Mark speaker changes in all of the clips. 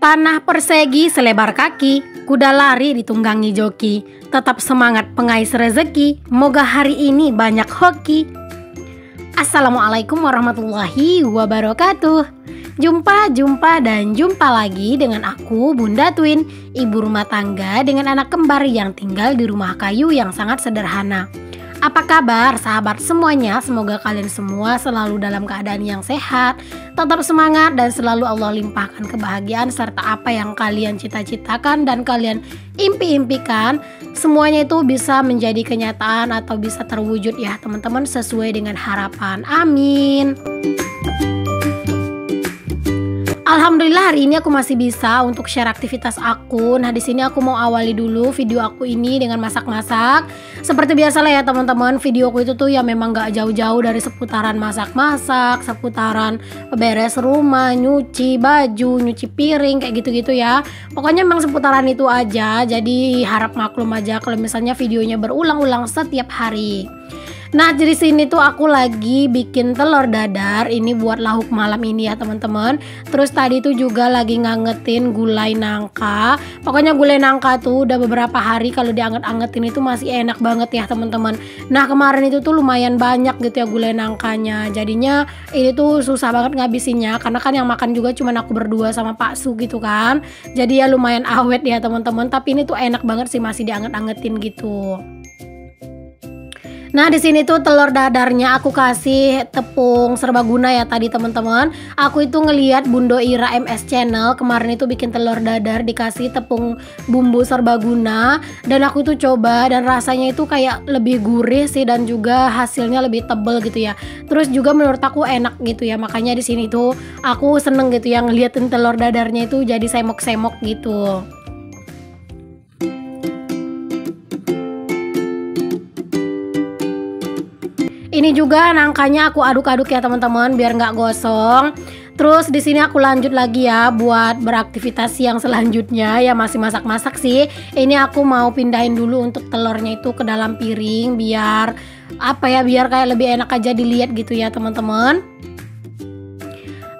Speaker 1: Tanah persegi selebar kaki, kuda lari ditunggangi joki. Tetap semangat pengais rezeki, moga hari ini banyak hoki. Assalamualaikum warahmatullahi wabarakatuh. Jumpa lagi dengan aku Bunda Twin, ibu rumah tangga dengan anak kembar yang tinggal di rumah kayu yang sangat sederhana. Apa kabar sahabat semuanya? Semoga kalian semua selalu dalam keadaan yang sehat, tetap semangat dan selalu Allah limpahkan kebahagiaan serta apa yang kalian cita-citakan dan kalian impi-impikan, semuanya itu bisa menjadi kenyataan atau bisa terwujud ya teman-teman, sesuai dengan harapan. Amin. Alhamdulillah hari ini aku masih bisa untuk share aktivitas aku. Nah di sini aku mau awali dulu video aku ini dengan masak-masak. Seperti biasa lah ya teman-teman, videoku itu tuh ya memang gak jauh-jauh dari seputaran masak-masak, seputaran beres rumah, nyuci baju, nyuci piring, kayak gitu-gitu ya. Pokoknya memang seputaran itu aja. Jadi harap maklum aja kalau misalnya videonya berulang-ulang setiap hari. Nah di sini tuh aku lagi bikin telur dadar ini buat lauk malam ini ya teman-teman. Terus tadi tuh juga lagi ngangetin gulai nangka. Pokoknya gulai nangka tuh udah beberapa hari kalau dianget-angetin itu masih enak banget ya teman-teman. Nah kemarin itu tuh lumayan banyak gitu ya gulai nangkanya. Jadinya ini tuh susah banget ngabisinnya karena kan yang makan juga cuma aku berdua sama Pak Su gitu kan. Jadi ya lumayan awet ya teman-teman. Tapi ini tuh enak banget sih masih dianget-angetin gitu. Nah di sini tuh telur dadarnya aku kasih tepung serbaguna ya tadi teman-teman. Aku itu ngelihat Bundo Ira MS Channel kemarin itu bikin telur dadar dikasih tepung bumbu serbaguna dan aku itu coba dan rasanya itu kayak lebih gurih sih dan juga hasilnya lebih tebel gitu ya. Terus juga menurut aku enak gitu ya. Makanya di sini tuh aku seneng gitu ya ngeliatin telur dadarnya itu jadi semok-semok gitu. Ini juga nangkanya aku aduk-aduk ya teman-teman biar nggak gosong. Terus di sini aku lanjut lagi ya buat beraktivitas yang selanjutnya ya masih masak-masak sih. Ini aku mau pindahin dulu untuk telurnya itu ke dalam piring biar apa ya biar kayak lebih enak aja dilihat gitu ya teman-teman.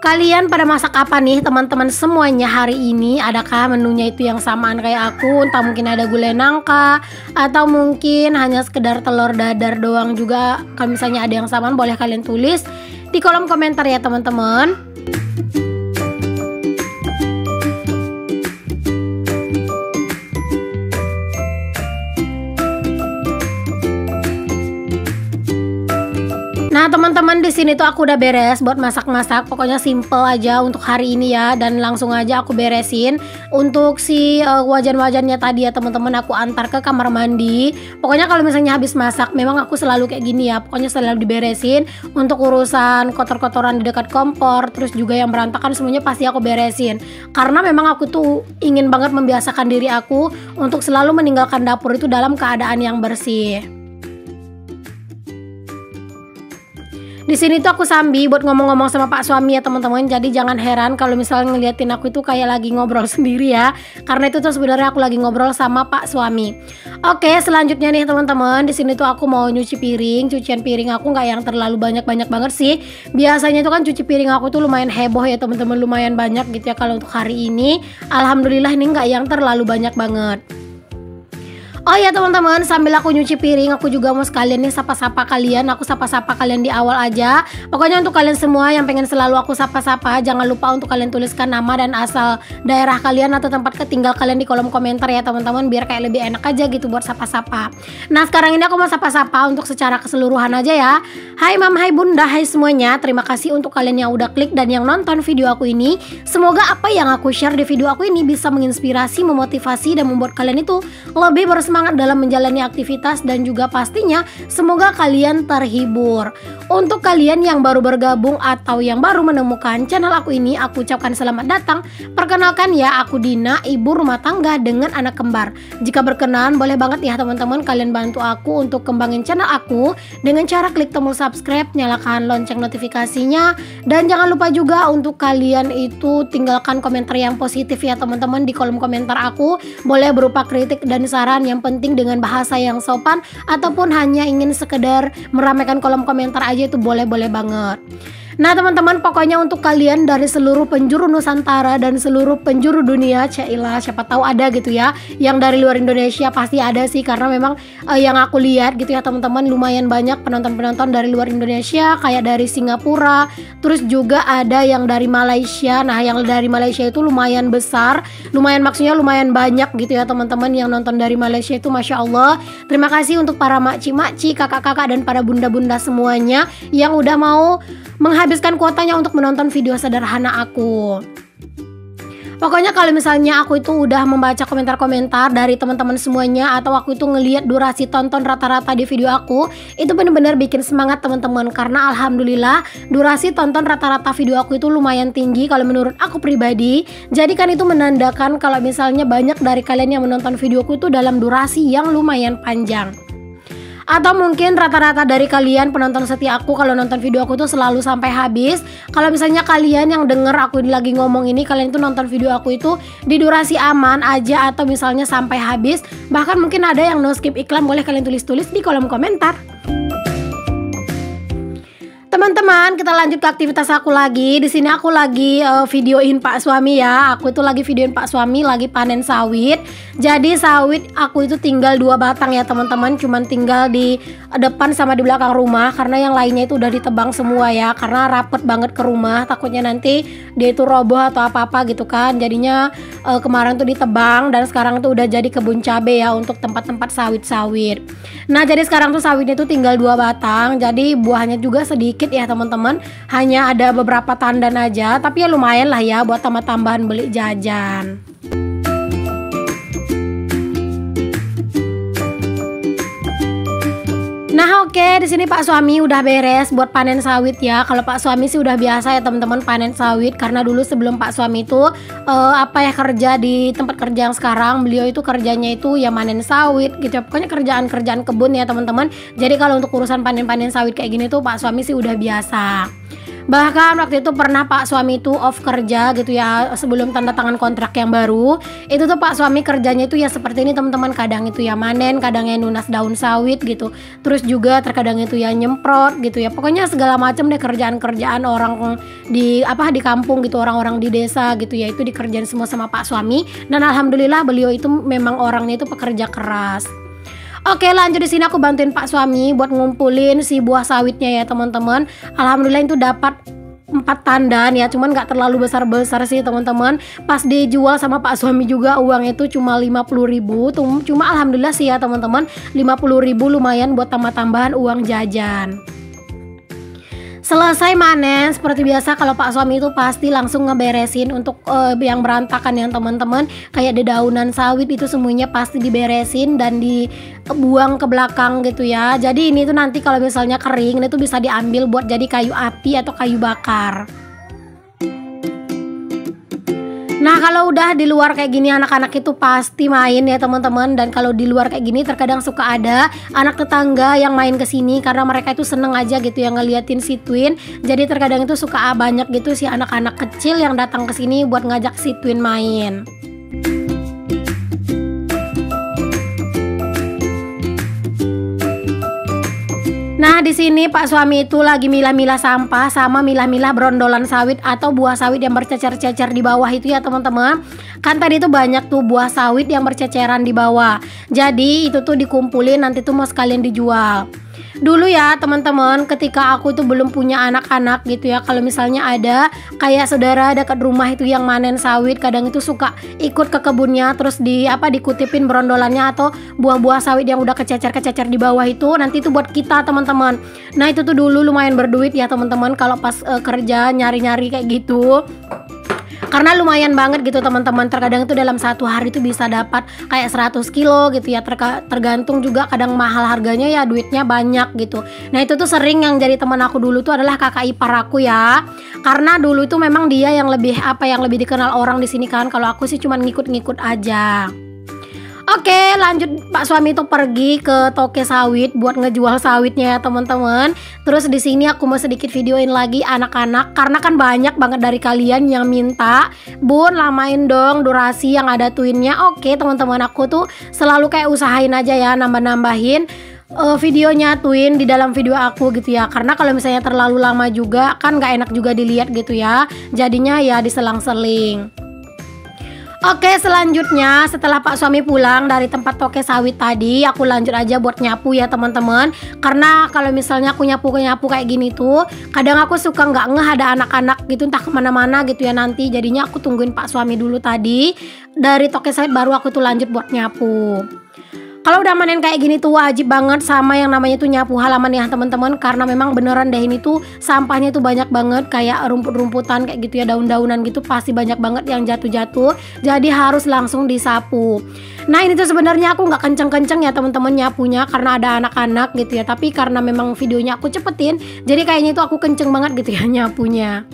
Speaker 1: Kalian pada masak apa nih teman-teman semuanya hari ini? Adakah menunya itu yang samaan kayak aku? Entah mungkin ada gulai nangka atau mungkin hanya sekedar telur dadar doang juga. Kalau misalnya ada yang samaan boleh kalian tulis di kolom komentar ya teman-teman. Nah teman-teman di sini tuh aku udah beres buat masak-masak. Pokoknya simple aja untuk hari ini ya dan langsung aja aku beresin untuk si wajan-wajannya tadi ya teman-teman. Aku antar ke kamar mandi. Pokoknya kalau misalnya habis masak memang aku selalu kayak gini ya. Pokoknya selalu diberesin untuk urusan kotor-kotoran di dekat kompor. Terus juga yang berantakan semuanya pasti aku beresin. Karena memang aku tuh ingin banget membiasakan diri aku untuk selalu meninggalkan dapur itu dalam keadaan yang bersih. Di sini tuh aku sambil buat ngomong-ngomong sama Pak suami ya teman-teman. Jadi jangan heran kalau misalnya ngeliatin aku itu kayak lagi ngobrol sendiri ya. Karena itu tuh sebenarnya aku lagi ngobrol sama Pak suami. Oke, selanjutnya nih teman-teman. Di sini tuh aku mau nyuci piring. Cucian piring aku nggak yang terlalu banyak-banyak banget sih. Biasanya tuh kan cuci piring aku tuh lumayan heboh ya teman-teman, lumayan banyak gitu ya. Kalau untuk hari ini, alhamdulillah ini nggak yang terlalu banyak banget. Oh ya teman-teman, sambil aku nyuci piring aku juga mau sekalian nih sapa-sapa kalian. Aku sapa-sapa kalian di awal aja. Pokoknya untuk kalian semua yang pengen selalu aku sapa-sapa, jangan lupa untuk kalian tuliskan nama dan asal daerah kalian atau tempat tinggal kalian di kolom komentar ya teman-teman, biar kayak lebih enak aja gitu buat sapa-sapa. Nah sekarang ini aku mau sapa-sapa untuk secara keseluruhan aja ya. Hai mam, hai bunda, hai semuanya. Terima kasih untuk kalian yang udah klik dan yang nonton video aku ini. Semoga apa yang aku share di video aku ini bisa menginspirasi, memotivasi dan membuat kalian itu lebih bersemangat dalam menjalani aktivitas dan juga pastinya semoga kalian terhibur. Untuk kalian yang baru bergabung atau yang baru menemukan channel aku ini, aku ucapkan selamat datang. Perkenalkan ya, aku Dina, ibu rumah tangga dengan anak kembar. Jika berkenan boleh banget ya teman-teman kalian bantu aku untuk kembangin channel aku dengan cara klik tombol subscribe, nyalakan lonceng notifikasinya, dan jangan lupa juga untuk kalian itu tinggalkan komentar yang positif ya teman-teman di kolom komentar aku. Boleh berupa kritik dan saran yang penting dengan bahasa yang sopan ataupun hanya ingin sekedar meramaikan kolom komentar aja itu boleh-boleh banget. Nah teman-teman, pokoknya untuk kalian dari seluruh penjuru Nusantara dan seluruh penjuru dunia, cailah siapa tahu ada gitu ya, yang dari luar Indonesia pasti ada sih, karena memang yang aku lihat gitu ya teman-teman, lumayan banyak penonton-penonton dari luar Indonesia, kayak dari Singapura, terus juga ada yang dari Malaysia. Nah yang dari Malaysia itu lumayan besar, lumayan maksudnya lumayan banyak gitu ya teman-teman yang nonton dari Malaysia itu, Masya Allah. Terima kasih untuk para makci-makci, kakak-kakak dan para bunda-bunda semuanya yang udah mau menghabiskan kuotanya untuk menonton video sederhana aku. Pokoknya kalau misalnya aku itu udah membaca komentar-komentar dari teman-teman semuanya, atau aku itu ngelihat durasi tonton rata-rata di video aku, itu bener-bener bikin semangat teman-teman. Karena alhamdulillah durasi tonton rata-rata video aku itu lumayan tinggi kalau menurut aku pribadi. Jadi kan itu menandakan kalau misalnya banyak dari kalian yang menonton videoku itu dalam durasi yang lumayan panjang. Atau mungkin rata-rata dari kalian penonton setia aku kalau nonton video aku tuh selalu sampai habis. Kalau misalnya kalian yang denger aku lagi ngomong ini, kalian itu nonton video aku itu di durasi aman aja atau misalnya sampai habis, bahkan mungkin ada yang no skip iklan, boleh kalian tulis-tulis di kolom komentar. Teman-teman, kita lanjut ke aktivitas aku lagi. Di sini aku lagi videoin Pak Suami ya. Aku itu lagi videoin Pak Suami lagi panen sawit. Jadi sawit aku itu tinggal 2 batang ya teman-teman. Cuman tinggal di depan sama di belakang rumah, karena yang lainnya itu udah ditebang semua ya. Karena rapet banget ke rumah. Takutnya nanti dia itu roboh atau apa-apa gitu kan. Jadinya kemarin tuh ditebang dan sekarang tuh udah jadi kebun cabe ya untuk tempat-tempat sawit-sawit. Nah jadi sekarang tuh sawitnya tuh tinggal 2 batang. Jadi buahnya juga sedikit ya teman-teman, hanya ada beberapa tandan aja, tapi ya lumayan lah ya buat tambah-tambahan beli jajan. Nah oke, di sini Pak Suami udah beres buat panen sawit ya. Kalau Pak Suami sih udah biasa ya teman-teman panen sawit, karena dulu sebelum Pak Suami itu kerja di tempat kerja yang sekarang, beliau itu kerjanya itu ya manen sawit gitu ya. Pokoknya kerjaan-kerjaan kebun ya teman-teman. Jadi kalau untuk urusan panen-panen sawit kayak gini tuh Pak Suami sih udah biasa. Bahkan waktu itu pernah Pak Suami itu off kerja gitu ya, sebelum tanda tangan kontrak yang baru. Itu tuh Pak Suami kerjanya itu ya seperti ini teman-teman. Kadang itu ya manen, kadangnya nunas daun sawit gitu. Terus juga terkadang itu ya nyemprot gitu ya. Pokoknya segala macam deh kerjaan-kerjaan orang di kampung gitu, orang-orang di desa gitu ya. Itu dikerjain semua sama Pak Suami. Dan alhamdulillah beliau itu memang orangnya itu pekerja keras. Oke, lanjut di sini aku bantuin Pak Suami buat ngumpulin si buah sawitnya ya teman-teman. Alhamdulillah itu dapat 4 tandan ya, cuman nggak terlalu besar-besar sih teman-teman. Pas dijual sama Pak Suami juga uangnya itu cuma 50.000. Cuma alhamdulillah sih ya teman-teman, 50.000 lumayan buat tambah-tambahan uang jajan. Selesai manen, seperti biasa kalau Pak Suami itu pasti langsung ngeberesin untuk yang berantakan yang teman-teman, kayak dedaunan sawit itu semuanya pasti diberesin dan dibuang ke belakang gitu ya. Jadi ini tuh nanti kalau misalnya kering, itu bisa diambil buat jadi kayu api atau kayu bakar. Nah kalau udah di luar kayak gini anak-anak itu pasti main ya teman-teman. Dan kalau di luar kayak gini terkadang suka ada anak tetangga yang main ke sini karena mereka itu seneng aja gitu ya ngeliatin si Twin. Jadi terkadang itu suka banyak gitu si anak-anak kecil yang datang ke sini buat ngajak si Twin main. Nah di sini Pak Suami itu lagi milah-milah sampah sama milah-milah brondolan sawit atau buah sawit yang bercecer-cecer di bawah itu ya teman-teman. Kan tadi itu banyak tuh buah sawit yang berceceran di bawah. Jadi itu tuh dikumpulin, nanti tuh mau sekalian dijual. Dulu ya teman-teman, ketika aku tuh belum punya anak-anak gitu ya, kalau misalnya ada kayak saudara dekat rumah itu yang manen sawit, kadang itu suka ikut ke kebunnya, terus dikutipin brondolannya atau buah-buah sawit yang udah kececer-kececer di bawah itu, nanti itu buat kita teman-teman. Nah itu tuh dulu lumayan berduit ya teman-teman kalau pas kerja nyari-nyari kayak gitu. Karena lumayan banget gitu teman-teman, terkadang itu dalam 1 hari itu bisa dapat kayak 100 kilo gitu ya, tergantung juga, kadang mahal harganya ya duitnya banyak gitu. Nah itu tuh sering yang jadi teman aku dulu tuh adalah kakak ipar aku ya, karena dulu itu memang dia yang lebih dikenal orang di sini kan, kalau aku sih cuma ngikut-ngikut aja. Oke, lanjut Pak Suami itu pergi ke toke sawit buat ngejual sawitnya ya teman-teman. Terus di sini aku mau sedikit videoin lagi anak-anak, karena kan banyak banget dari kalian yang minta, "Bun, lamain dong durasi yang ada twinnya." Oke teman-teman, aku tuh selalu kayak usahain aja ya nambah-nambahin. video nyatuin di dalam video aku gitu ya, karena kalau misalnya terlalu lama juga kan nggak enak juga dilihat gitu ya, jadinya ya diselang-seling. Oke, selanjutnya setelah Pak suami pulang dari tempat toke sawit tadi, aku lanjut aja buat nyapu ya teman-teman. Karena kalau misalnya aku nyapu kayak gini tuh, kadang aku suka nggak ngeh ada anak-anak gitu entah kemana-mana gitu ya nanti. Jadinya aku tungguin Pak suami dulu tadi dari toke sawit, baru aku tuh lanjut buat nyapu. Kalau udah manen kayak gini tuh wajib banget sama yang namanya tuh nyapu halaman ya teman-teman, karena memang beneran deh ini tuh sampahnya tuh banyak banget, kayak rumput-rumputan kayak gitu ya, daun-daunan gitu pasti banyak banget yang jatuh-jatuh, jadi harus langsung disapu. Nah ini tuh sebenarnya aku nggak kenceng-kenceng ya teman-teman nyapunya karena ada anak-anak gitu ya, tapi karena memang videonya aku cepetin, jadi kayaknya itu aku kenceng banget gitu ya nyapunya.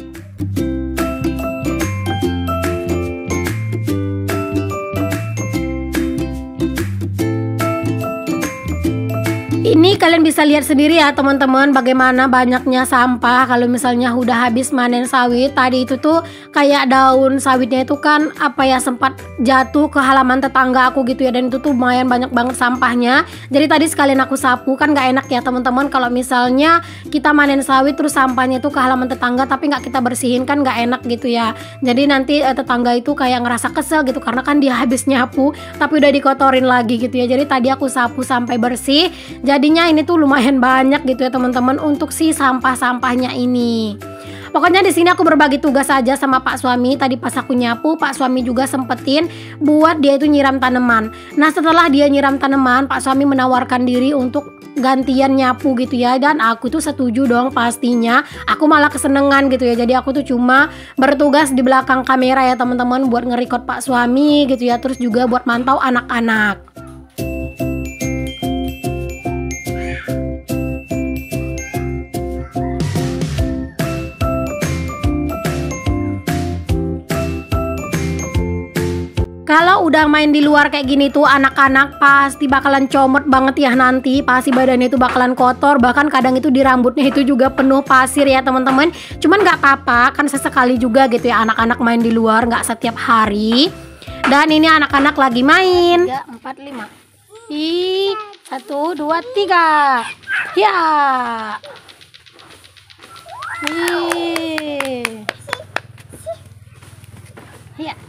Speaker 1: Ini kalian bisa lihat sendiri ya teman-teman, bagaimana banyaknya sampah kalau misalnya udah habis manen sawit. Tadi itu tuh kayak daun sawitnya itu kan apa ya, sempat jatuh ke halaman tetangga aku gitu ya, dan itu tuh lumayan banyak banget sampahnya. Jadi tadi sekalian aku sapu, kan gak enak ya teman-teman kalau misalnya kita manen sawit terus sampahnya tuh ke halaman tetangga tapi nggak kita bersihin, kan gak enak gitu ya. Jadi nanti tetangga itu kayak ngerasa kesel gitu karena kan dia habis nyapu tapi udah dikotorin lagi gitu ya. Jadi tadi aku sapu sampai bersih. Jadinya ini tuh lumayan banyak gitu ya teman-teman untuk si sampah-sampahnya ini. Pokoknya di sini aku berbagi tugas aja sama Pak suami. Tadi pas aku nyapu, Pak suami juga sempetin buat dia itu nyiram tanaman. Nah setelah dia nyiram tanaman, Pak suami menawarkan diri untuk gantian nyapu gitu ya, dan aku tuh setuju dong pastinya. Aku malah kesenengan gitu ya. Jadi aku tuh cuma bertugas di belakang kamera ya teman-teman buat nge-record Pak suami gitu ya, terus juga buat mantau anak-anak. Kalau udah main di luar kayak gini tuh anak-anak pasti bakalan comot banget ya nanti, pasti badannya itu bakalan kotor, bahkan kadang itu di rambutnya itu juga penuh pasir ya teman-teman. Cuman nggak apa-apa, kan sesekali juga gitu ya anak-anak main di luar, nggak setiap hari. Dan ini anak-anak lagi main. 3, 4, 5. 1, 2, 3. Ya. Ya.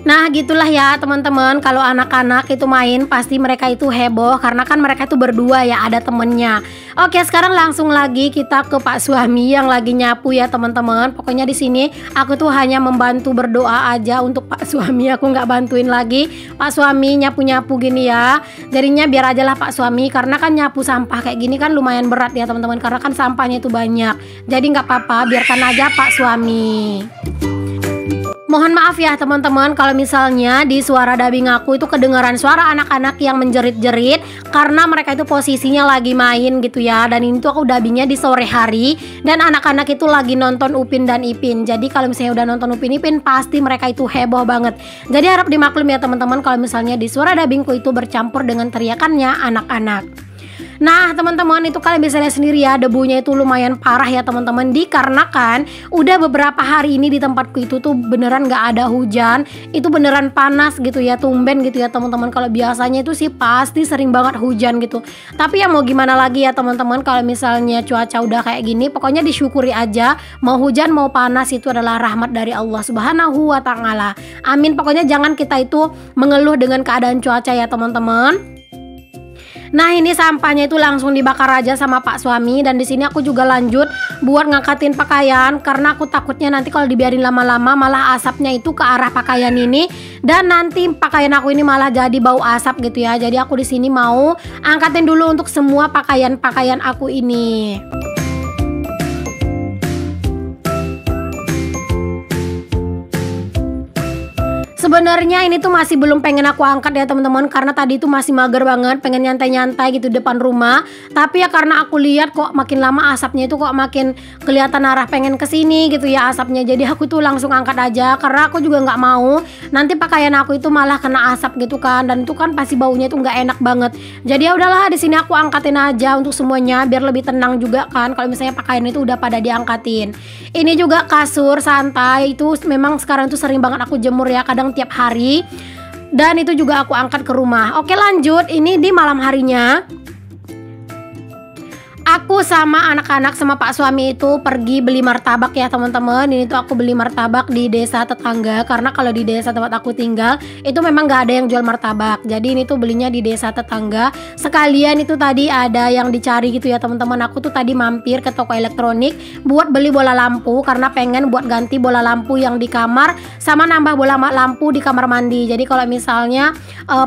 Speaker 1: Nah gitulah ya teman-teman, kalau anak-anak itu main pasti mereka itu heboh karena kan mereka itu berdua ya, ada temennya. Oke, sekarang langsung lagi kita ke Pak suami yang lagi nyapu ya teman-teman. Pokoknya di sini aku tuh hanya membantu berdoa aja untuk Pak suami, aku nggak bantuin lagi Pak suami nyapu-nyapu gini ya. Jadinya biar aja lah Pak suami, karena kan nyapu sampah kayak gini kan lumayan berat ya teman-teman, karena kan sampahnya itu banyak. Jadi nggak apa-apa, biarkan aja Pak suami. Mohon maaf ya teman-teman kalau misalnya di suara dubbing aku itu kedengaran suara anak-anak yang menjerit-jerit, karena mereka itu posisinya lagi main gitu ya. Dan ini tuh aku dubbingnya di sore hari, dan anak-anak itu lagi nonton Upin dan Ipin. Jadi kalau misalnya udah nonton Upin Ipin pasti mereka itu heboh banget. Jadi harap dimaklum ya teman-teman kalau misalnya di suara dubbingku itu bercampur dengan teriakannya anak-anak. Nah teman-teman, itu kalian bisa lihat sendiri ya, debunya itu lumayan parah ya teman-teman, dikarenakan udah beberapa hari ini di tempatku itu tuh beneran gak ada hujan. Itu beneran panas gitu ya, tumben gitu ya teman-teman. Kalau biasanya itu sih pasti sering banget hujan gitu. Tapi ya mau gimana lagi ya teman-teman, kalau misalnya cuaca udah kayak gini, pokoknya disyukuri aja. Mau hujan mau panas itu adalah rahmat dari Allah Subhanahu wa Ta'ala. Amin. Pokoknya jangan kita itu mengeluh dengan keadaan cuaca ya teman-teman. Nah ini sampahnya itu langsung dibakar aja sama Pak suami, dan di sini aku juga lanjut buat ngangkatin pakaian karena aku takutnya nanti kalau dibiarin lama-lama malah asapnya itu ke arah pakaian ini, dan nanti pakaian aku ini malah jadi bau asap gitu ya. Jadi aku di sini mau angkatin dulu untuk semua pakaian-pakaian aku ini. Sebenarnya ini tuh masih belum pengen aku angkat ya teman-teman, karena tadi itu masih mager banget, pengen nyantai-nyantai gitu depan rumah. Tapi ya karena aku lihat kok makin lama asapnya itu kok makin kelihatan arah pengen kesini gitu ya asapnya. Jadi aku tuh langsung angkat aja, karena aku juga nggak mau nanti pakaian aku itu malah kena asap gitu kan, dan itu kan pasti baunya itu nggak enak banget. Jadi ya udahlah, di sini aku angkatin aja untuk semuanya biar lebih tenang juga kan kalau misalnya pakaian itu udah pada diangkatin. Ini juga kasur santai itu memang sekarang tuh sering banget aku jemur ya, kadang tiap hari. Dan itu juga aku angkat ke rumah. Oke, lanjut. Ini di malam harinya aku sama anak-anak sama pak suami itu pergi beli martabak ya teman-teman. Ini tuh aku beli martabak di desa tetangga, karena kalau di desa tempat aku tinggal itu memang gak ada yang jual martabak. Jadi ini tuh belinya di desa tetangga. Sekalian itu tadi ada yang dicari gitu ya teman-teman. Aku tuh tadi mampir ke toko elektronik buat beli bola lampu, karena pengen buat ganti bola lampu yang di kamar sama nambah bola lampu di kamar mandi. Jadi kalau misalnya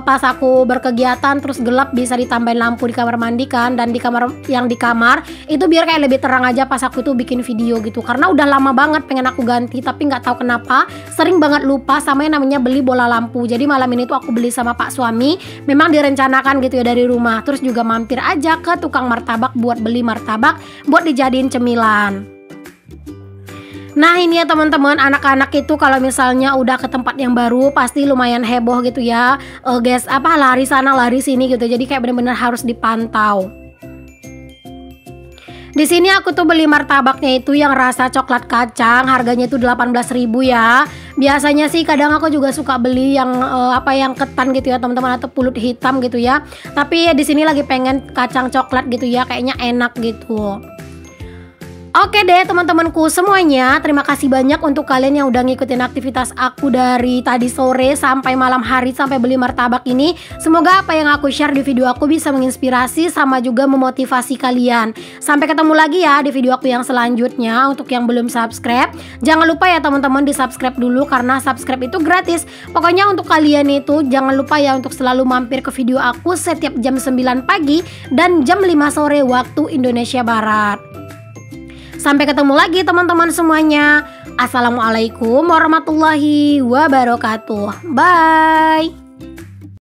Speaker 1: pas aku berkegiatan terus gelap, bisa ditambahin lampu di kamar mandi kan, dan di kamar yang di kamar itu biar kayak lebih terang aja pas aku tuh bikin video gitu. Karena udah lama banget pengen aku ganti, tapi nggak tahu kenapa sering banget lupa sama yang namanya beli bola lampu. Jadi malam ini tuh aku beli sama pak suami, memang direncanakan gitu ya dari rumah. Terus juga mampir aja ke tukang martabak buat beli martabak buat dijadiin cemilan. Nah ini ya teman-teman, anak-anak itu kalau misalnya udah ke tempat yang baru pasti lumayan heboh gitu ya, guys, lari sana lari sini gitu. Jadi kayak bener-bener harus dipantau. Di sini aku tuh beli martabaknya itu yang rasa coklat kacang, harganya itu 18.000 ya. Biasanya sih kadang aku juga suka beli yang yang ketan gitu ya teman-teman, atau pulut hitam gitu ya. Tapi di sini lagi pengen kacang coklat gitu ya, kayaknya enak gitu. Oke deh teman-temanku semuanya, terima kasih banyak untuk kalian yang udah ngikutin aktivitas aku dari tadi sore sampai malam hari sampai beli martabak ini. Semoga apa yang aku share di video aku bisa menginspirasi sama juga memotivasi kalian. Sampai ketemu lagi ya di video aku yang selanjutnya. Untuk yang belum subscribe, jangan lupa ya teman-teman di subscribe dulu, karena subscribe itu gratis. Pokoknya untuk kalian itu jangan lupa ya untuk selalu mampir ke video aku setiap jam 9 pagi dan jam 5 sore waktu Indonesia Barat. Sampai ketemu lagi teman-teman semuanya. Assalamualaikum warahmatullahi wabarakatuh. Bye.